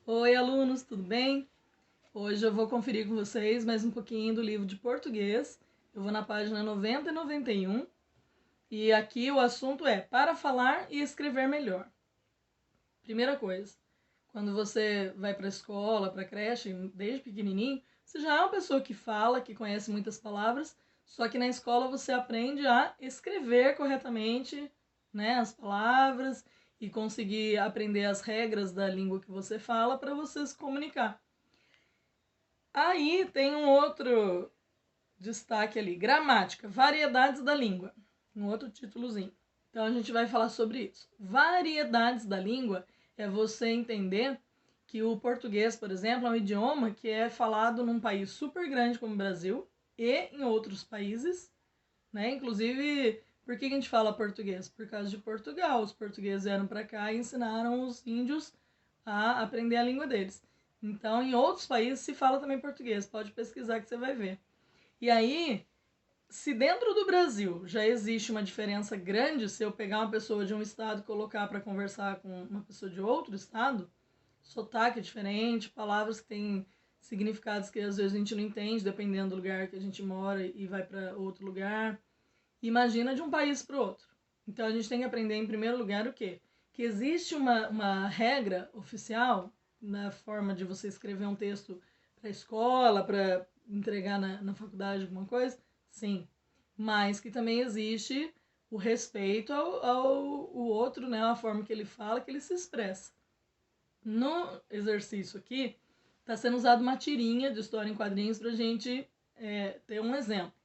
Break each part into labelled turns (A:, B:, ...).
A: Oi, alunos, tudo bem? Hoje eu vou conferir com vocês mais um pouquinho do livro de português. Eu vou na página 90 e 91 e aqui o assunto é para falar e escrever melhor. Primeira coisa, quando você vai para a escola, para a creche, desde pequenininho, você já é uma pessoa que fala, que conhece muitas palavras, só que na escola você aprende a escrever corretamente, né, as palavras e conseguir aprender as regras da língua que você fala para você se comunicar. Aí tem um outro destaque ali, gramática, variedades da língua, um outro títulozinho. Então a gente vai falar sobre isso. Variedades da língua é você entender que o português, por exemplo, é um idioma que é falado num país super grande como o Brasil e em outros países, né? Inclusive, por que a gente fala português? Por causa de Portugal. Os portugueses vieram para cá e ensinaram os índios a aprender a língua deles. Então, em outros países se fala também português. Pode pesquisar que você vai ver. E aí, se dentro do Brasil já existe uma diferença grande, se eu pegar uma pessoa de um estado e colocar para conversar com uma pessoa de outro estado, sotaque é diferente, palavras que têm significados que às vezes a gente não entende, dependendo do lugar que a gente mora e vai para outro lugar. Imagina de um país para o outro. Então a gente tem que aprender, em primeiro lugar, o quê? Que existe uma regra oficial na forma de você escrever um texto para a escola, para entregar na faculdade, alguma coisa? Sim. Mas que também existe o respeito ao outro, né? A forma que ele fala, que ele se expressa. No exercício aqui, está sendo usada uma tirinha de história em quadrinhos para a gente ter um exemplo.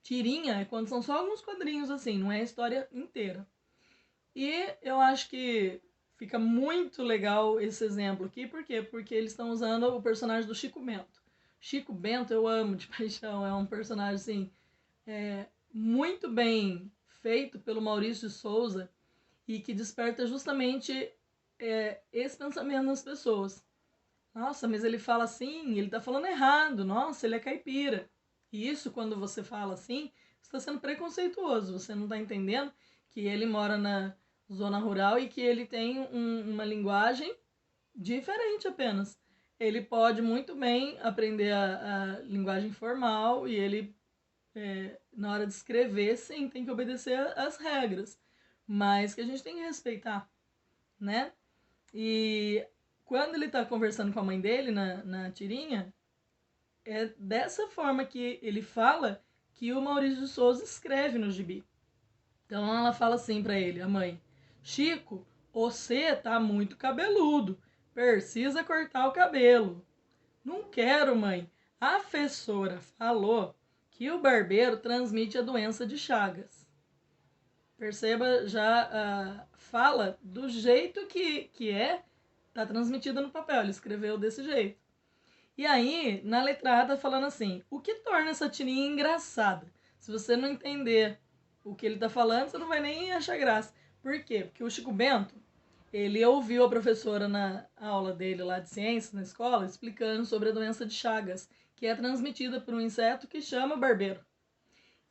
A: Tirinha é quando são só alguns quadrinhos assim, não é a história inteira. E eu acho que fica muito legal esse exemplo aqui, por quê? Porque eles estão usando o personagem do Chico Bento. Chico Bento eu amo de paixão, é um personagem assim, muito bem feito pelo Maurício de Souza e que desperta justamente esse pensamento nas pessoas. Nossa, mas ele fala assim, ele tá falando errado, nossa, ele é caipira. E isso, quando você fala assim, você está sendo preconceituoso, você não está entendendo que ele mora na zona rural e que ele tem uma linguagem diferente apenas. Ele pode muito bem aprender a linguagem formal e ele, na hora de escrever, sim, tem que obedecer às regras, mas que a gente tem que respeitar, né? E quando ele está conversando com a mãe dele na tirinha, é dessa forma que ele fala que o Maurício de Souza escreve no gibi. Então ela fala assim para ele, a mãe: Chico, você tá muito cabeludo, precisa cortar o cabelo. Não quero, mãe. A professora falou que o barbeiro transmite a doença de Chagas. Perceba já a fala do jeito que tá transmitida no papel. Ele escreveu desse jeito. E aí, na letra A tá falando assim: o que torna essa tirinha engraçada? Se você não entender o que ele tá falando, você não vai nem achar graça. Por quê? Porque o Chico Bento, ele ouviu a professora na aula dele lá de ciências na escola explicando sobre a doença de Chagas, que é transmitida por um inseto que chama barbeiro.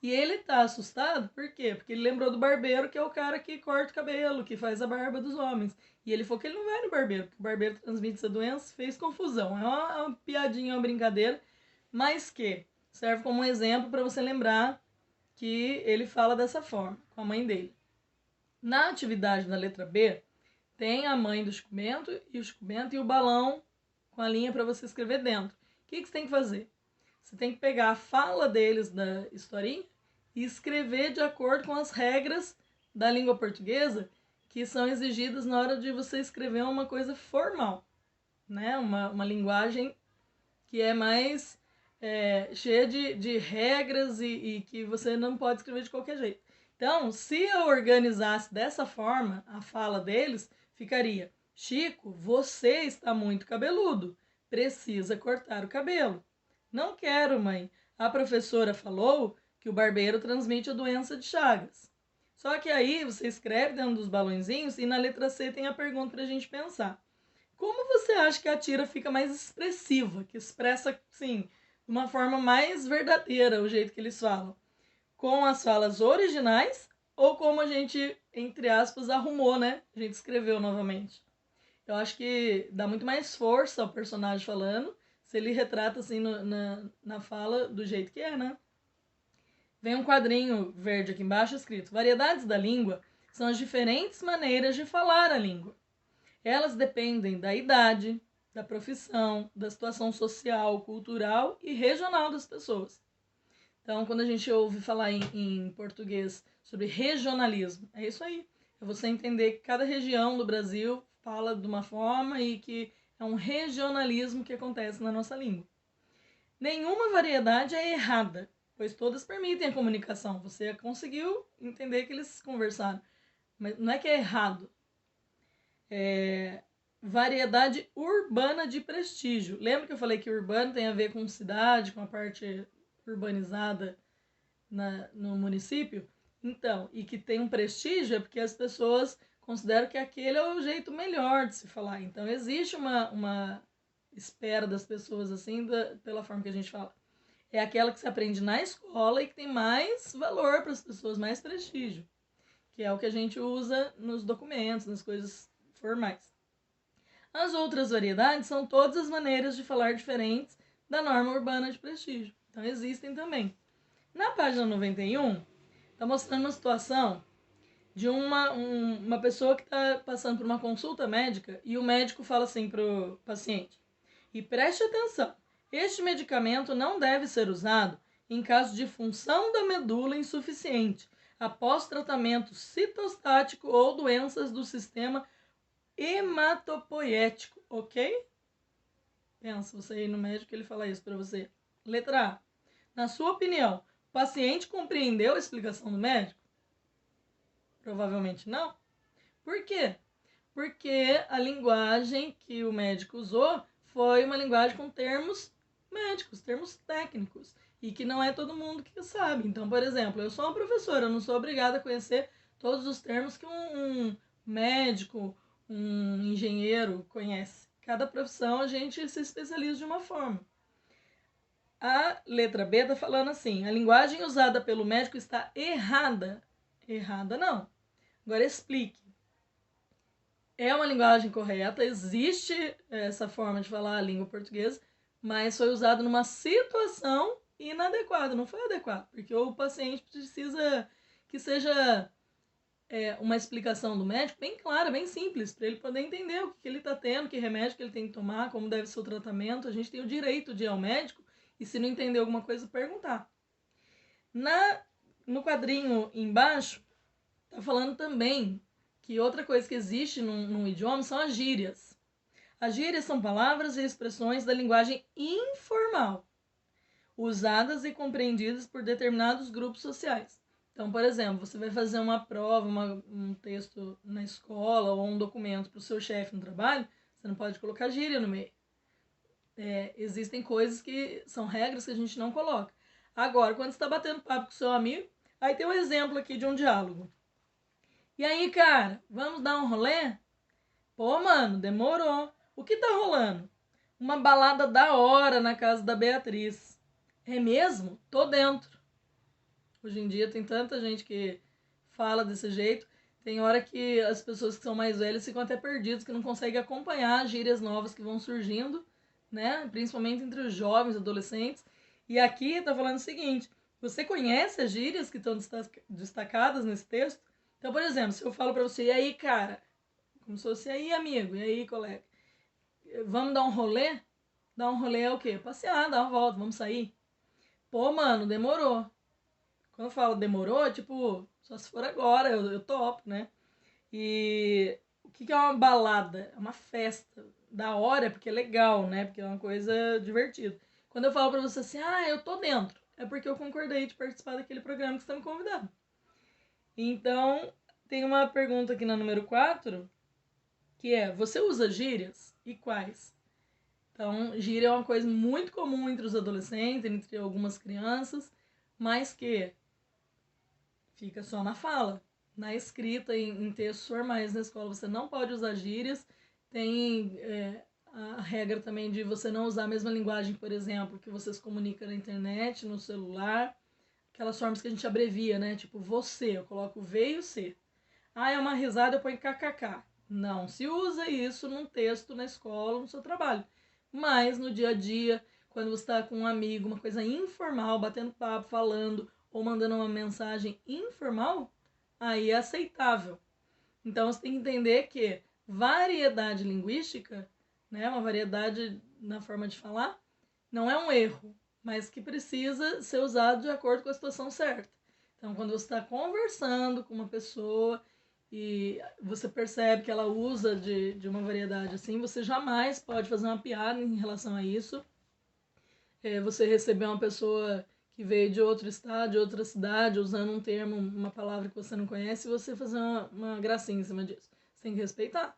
A: E ele tá assustado, por quê? Porque ele lembrou do barbeiro, que é o cara que corta o cabelo, que faz a barba dos homens. E ele falou que ele não vai no barbeiro, porque o barbeiro transmite essa doença, fez confusão. É uma piadinha, uma brincadeira, mas que serve como um exemplo para você lembrar que ele fala dessa forma, com a mãe dele. Na atividade da letra B, tem a mãe do Chico Bento e o balão com a linha para você escrever dentro. O que você tem que fazer? Você tem que pegar a fala deles da historinha e escrever de acordo com as regras da língua portuguesa que são exigidas na hora de você escrever uma coisa formal, né? Uma linguagem que é mais cheia de regras e que você não pode escrever de qualquer jeito. Então, se eu organizasse dessa forma a fala deles, ficaria: Chico, você está muito cabeludo, precisa cortar o cabelo. Não quero, mãe. A professora falou que o barbeiro transmite a doença de Chagas. Só que aí você escreve dentro dos balãozinhos e na letra C tem a pergunta para a gente pensar. Como você acha que a tira fica mais expressiva, que expressa, sim, de uma forma mais verdadeira o jeito que eles falam? Com as falas originais ou como a gente, entre aspas, arrumou, né? A gente escreveu novamente. Eu acho que dá muito mais força ao personagem falando se ele retrata assim na fala do jeito que é, né? Vem um quadrinho verde aqui embaixo escrito: variedades da língua são as diferentes maneiras de falar a língua. Elas dependem da idade, da profissão, da situação social, cultural e regional das pessoas. Então, quando a gente ouve falar em português sobre regionalismo, é isso aí. É você entender que cada região do Brasil fala de uma forma e que é um regionalismo que acontece na nossa língua. Nenhuma variedade é errada, pois todas permitem a comunicação. Você conseguiu entender que eles conversaram. Mas não é que é errado. É variedade urbana de prestígio. Lembra que eu falei que urbano tem a ver com cidade, com a parte urbanizada no município? Então, e que tem um prestígio é porque as pessoas consideram que aquele é o jeito melhor de se falar. Então, existe uma espera das pessoas assim, pela forma que a gente fala. É aquela que se aprende na escola e que tem mais valor para as pessoas, mais prestígio, que é o que a gente usa nos documentos, nas coisas formais. As outras variedades são todas as maneiras de falar diferentes da norma urbana de prestígio. Então existem também. Na página 91, está mostrando uma situação de uma pessoa que está passando por uma consulta médica e o médico fala assim para o paciente: e preste atenção, este medicamento não deve ser usado em caso de função da medula insuficiente, após tratamento citostático ou doenças do sistema hematopoético, ok? Pensa, você ir no médico ele fala isso para você. Letra A. Na sua opinião, o paciente compreendeu a explicação do médico? Provavelmente não. Por quê? Porque a linguagem que o médico usou foi uma linguagem com termos médicos, termos técnicos, e que não é todo mundo que sabe. Então, por exemplo, eu sou uma professora, eu não sou obrigada a conhecer todos os termos que um médico, um engenheiro conhece. Cada profissão a gente se especializa de uma forma. A letra B está falando assim: a linguagem usada pelo médico está errada. Errada não. Agora explique. É uma linguagem correta, existe essa forma de falar a língua portuguesa, mas foi usado numa situação inadequada, não foi adequado, porque o paciente precisa que seja uma explicação do médico bem clara, bem simples, para ele poder entender o que ele está tendo, que remédio que ele tem que tomar, como deve ser o tratamento. A gente tem o direito de ir ao médico e, se não entender alguma coisa, perguntar. No quadrinho embaixo, está falando também que outra coisa que existe num idioma são as gírias. As gírias são palavras e expressões da linguagem informal, usadas e compreendidas por determinados grupos sociais. Então, por exemplo, você vai fazer uma prova, um texto na escola ou um documento para o seu chefe no trabalho, você não pode colocar gíria no meio. Existem coisas que são regras que a gente não coloca. Agora, quando você está batendo papo com seu amigo, aí tem um exemplo aqui de um diálogo. E aí, cara, vamos dar um rolê? Pô, mano, demorou. O que tá rolando? Uma balada da hora na casa da Beatriz. É mesmo? Tô dentro. Hoje em dia tem tanta gente que fala desse jeito. Tem hora que as pessoas que são mais velhas ficam até perdidas, que não conseguem acompanhar as gírias novas que vão surgindo, né? Principalmente entre os jovens, adolescentes. E aqui tá falando o seguinte: você conhece as gírias que estão destacadas nesse texto? Então, por exemplo, se eu falo pra você: e aí, cara? Como se fosse: e aí, amigo? E aí, colega? Vamos dar um rolê? Dar um rolê é o quê? Passear, dar uma volta, vamos sair? Pô, mano, demorou. Quando eu falo demorou, tipo, só se for agora, eu topo, né? E o que é uma balada? É uma festa. Da hora, porque é legal, né? Porque é uma coisa divertida. Quando eu falo pra você assim: eu tô dentro, é porque eu concordei de participar daquele programa que você tá me convidando. Então, tem uma pergunta aqui na número 4, que é: você usa gírias? E quais? Então, gíria é uma coisa muito comum entre os adolescentes, entre algumas crianças, mas que fica só na fala. Na escrita, em textos formais na escola, você não pode usar gírias. Tem a regra também de você não usar a mesma linguagem, por exemplo, que você se comunica na internet, no celular. Aquelas formas que a gente abrevia, né? Tipo, você, eu coloco o V e o C. É uma risada, eu ponho kkk. Não se usa isso num texto na escola, no seu trabalho. Mas no dia a dia, quando você está com um amigo, uma coisa informal, batendo papo, falando ou mandando uma mensagem informal, aí é aceitável. Então você tem que entender que variedade linguística, né, uma variedade na forma de falar, não é um erro, mas que precisa ser usado de acordo com a situação certa. Então, quando você está conversando com uma pessoa e você percebe que ela usa de uma variedade assim, você jamais pode fazer uma piada em relação a isso. Você receber uma pessoa que veio de outro estado, de outra cidade, usando um termo, uma palavra que você não conhece, e você fazer uma gracinha em cima disso. Você tem que respeitar.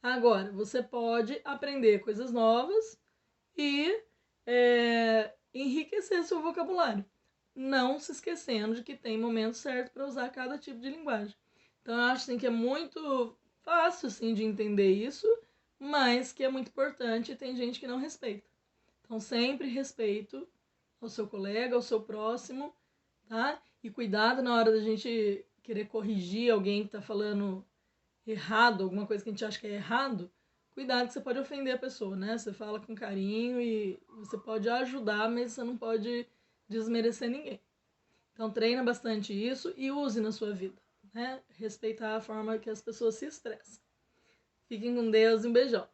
A: Agora, você pode aprender coisas novas e enriquecer seu vocabulário, não se esquecendo de que tem momento certo para usar cada tipo de linguagem. Então, eu acho assim, que é muito fácil assim, de entender isso, mas que é muito importante e tem gente que não respeita. Então, sempre respeito ao seu colega, ao seu próximo, tá? E cuidado na hora da gente querer corrigir alguém que está falando errado, alguma coisa que a gente acha que é errado. Cuidado que você pode ofender a pessoa, né? Você fala com carinho e você pode ajudar, mas você não pode desmerecer ninguém. Então treina bastante isso e use na sua vida, né? Respeitar a forma que as pessoas se expressam. Fiquem com Deus e um beijão.